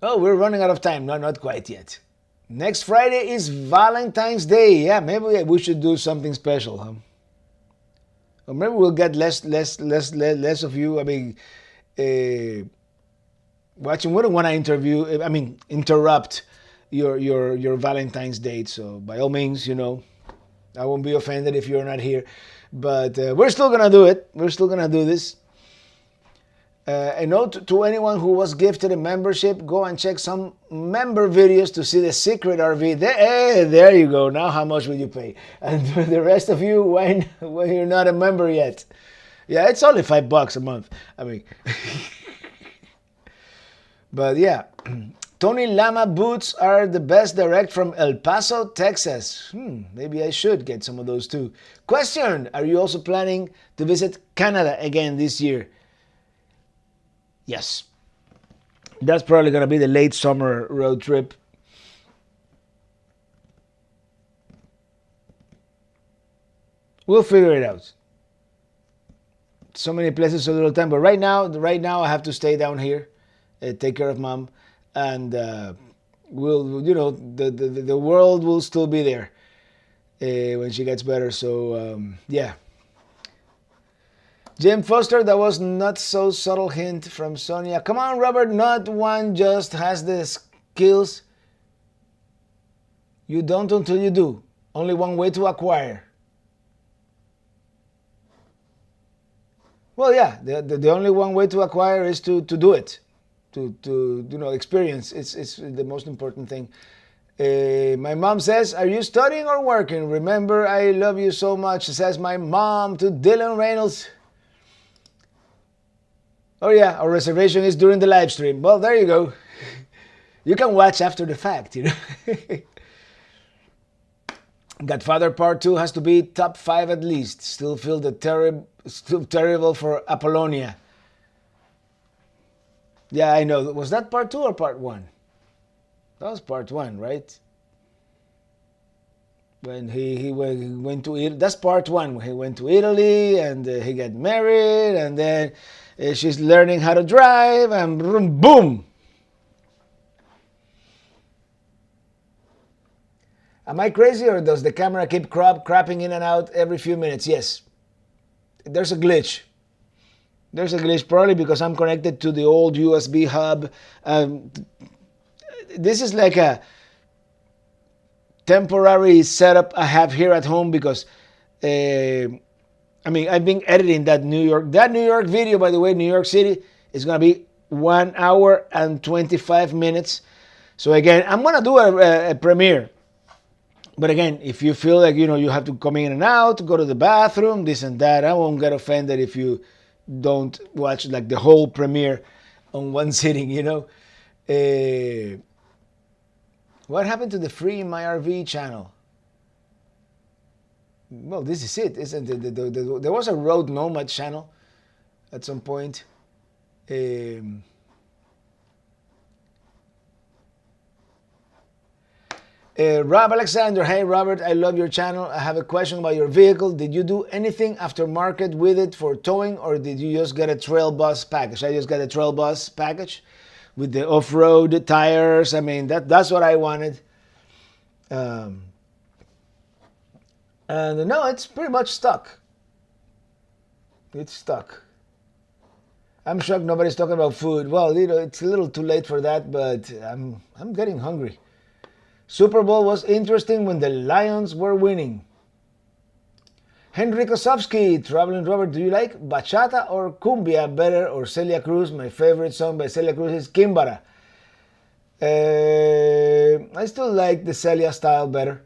Oh, we're running out of time. No, not quite yet. Next Friday is Valentine's Day. Yeah, maybe we should do something special, huh? Or maybe we'll get less of you. I mean, watching. We don't want to interrupt your Valentine's date. So by all means, I won't be offended if you're not here. But we're still gonna do it. We're still gonna do this. A note to anyone who was gifted a membership: go and check some member videos to see the secret RV. There you go. Now, how much will you pay? And the rest of you, when you're not a member yet, yeah, it's only $5 a month. I mean, but yeah, Tony Lama boots are the best, direct from El Paso, Texas. Maybe I should get some of those too. Question: are you also planning to visit Canada again this year? Yes. That's probably going to be the late summer road trip. We'll figure it out. So many places, so little time. But right now I have to stay down here, take care of mom, and we'll, the world will still be there when she gets better. So yeah. Jim Foster, that was not so subtle hint from Sonia. Come on, Robert, not one just has the skills. You don't until you do. Only one way to acquire. Well, yeah, the only one way to acquire is to do it, to experience. It's the most important thing. My mom says, are you studying or working? Remember, I love you so much, says my mom to Dylan Reynolds. Oh yeah, our reservation is during the live stream. Well, there you go. You can watch after the fact, Godfather Part 2 has to be top 5 at least. Still feel still terrible for Apollonia. Yeah, I know. Was that Part 2 or Part 1? That was Part 1, right? When he went to Italy. That's Part 1. When he went to Italy and he got married, and then she's learning how to drive, and boom. Am I crazy, or does the camera keep crapping in and out every few minutes? Yes. There's a glitch. There's a glitch, probably because I'm connected to the old USB hub. This is like a temporary setup I have here at home because I've been editing that New York video, by the way. New York City is going to be 1 hour and 25 minutes. So again, I'm going to do a premiere. But again, if you feel like, you have to come in and out, go to the bathroom, this and that, I won't get offended if you don't watch like the whole premiere on one sitting, What happened to the Free My RV channel? Well, this is it, isn't it? There was a Road Nomad channel at some point. Rob Alexander, hey Robert, I love your channel. I have a question about your vehicle. Did you do anything aftermarket with it for towing, or did you just get a trail bus package? I just got a trail bus package with the off-road tires. That's what I wanted. And no, it's pretty much stuck. It's stuck. I'm shocked nobody's talking about food. Well, it's a little too late for that, but I'm getting hungry. Super Bowl was interesting when the Lions were winning. Henry Kosovsky, Traveling Robert, do you like bachata or cumbia better, or Celia Cruz? My favorite song by Celia Cruz is Kimbara. I still like the Celia style better.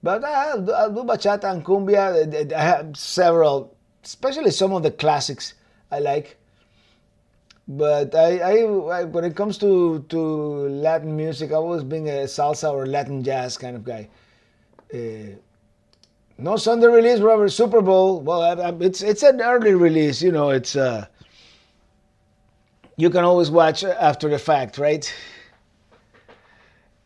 But I'll do bachata and cumbia. I have several, especially some of the classics I like. But I when it comes to Latin music, I've always been a salsa or Latin jazz kind of guy. No Sunday release, Robert. Super Bowl. Well, it's an early release. It's you can always watch after the fact, right?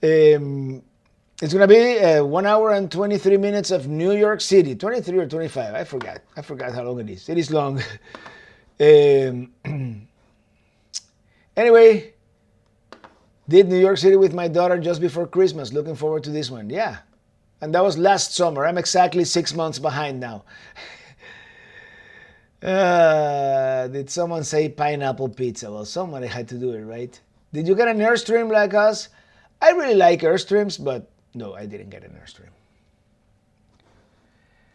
It's going to be 1 hour and 23 minutes of New York City. 23 or 25, I forgot. I forgot how long it is. It is long. Anyway, did New York City with my daughter just before Christmas. Looking forward to this one. Yeah. And that was last summer. I'm exactly 6 months behind now. Did someone say pineapple pizza? Well, somebody had to do it, right? Did you get an Airstream like us? I really like Airstreams, but no, I didn't get an Airstream.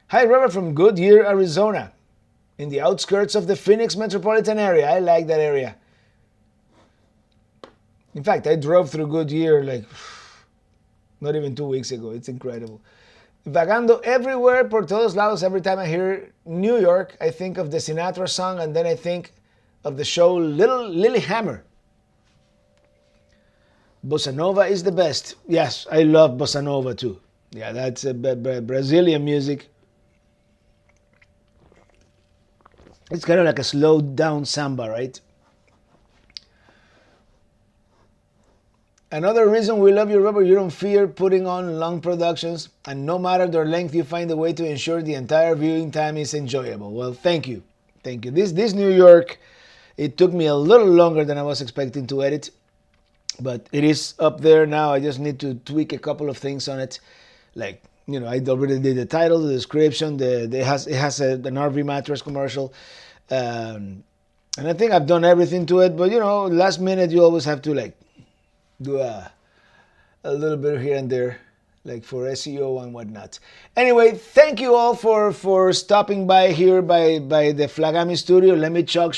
Hi, Robert from Goodyear, Arizona, in the outskirts of the Phoenix metropolitan area. I like that area. In fact, I drove through Goodyear like not even 2 weeks ago. It's incredible. Vagando everywhere, por todos lados. Every time I hear New York, I think of the Sinatra song, and then I think of the show Little Lilyhammer. Bossa Nova is the best. Yes, I love Bossa Nova too. Yeah, that's Brazilian music. It's kind of like a slowed down samba, right? Another reason we love you, Robert, you don't fear putting on long productions, and no matter their length, you find a way to ensure the entire viewing time is enjoyable. Well, thank you. Thank you. This New York, it took me a little longer than I was expecting to edit, but it is up there now. I just need to tweak a couple of things on it. Like, you know, I already did the title, the description, it has an RV mattress commercial. And I think I've done everything to it, but you know, last minute you always have to like do a little bit here and there, like for SEO and whatnot. Anyway, thank you all for stopping by here by the Flagami Studio. Let me chug.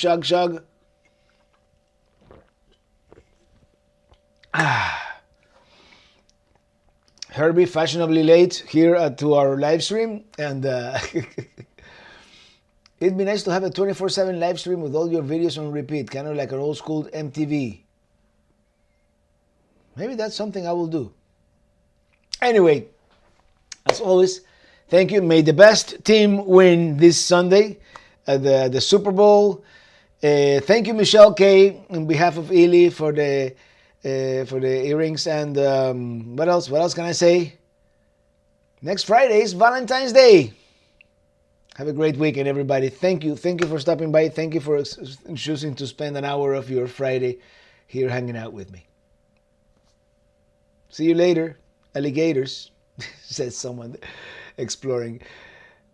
Herbie, fashionably late here to our live stream, and it'd be nice to have a 24/7 live stream with all your videos on repeat, kind of like an old school MTV. Maybe that's something I will do. Anyway, as always, thank you. May the best team win this Sunday at the Super Bowl. Thank you, Michelle K, on behalf of Ely for the earrings. And what else? What else can I say? Next Friday is Valentine's Day. Have a great weekend, everybody. Thank you. Thank you for stopping by. Thank you for choosing to spend an hour of your Friday here hanging out with me. See you later, alligators, says someone exploring.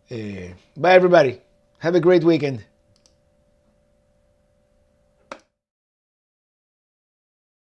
Bye, everybody. Have a great weekend.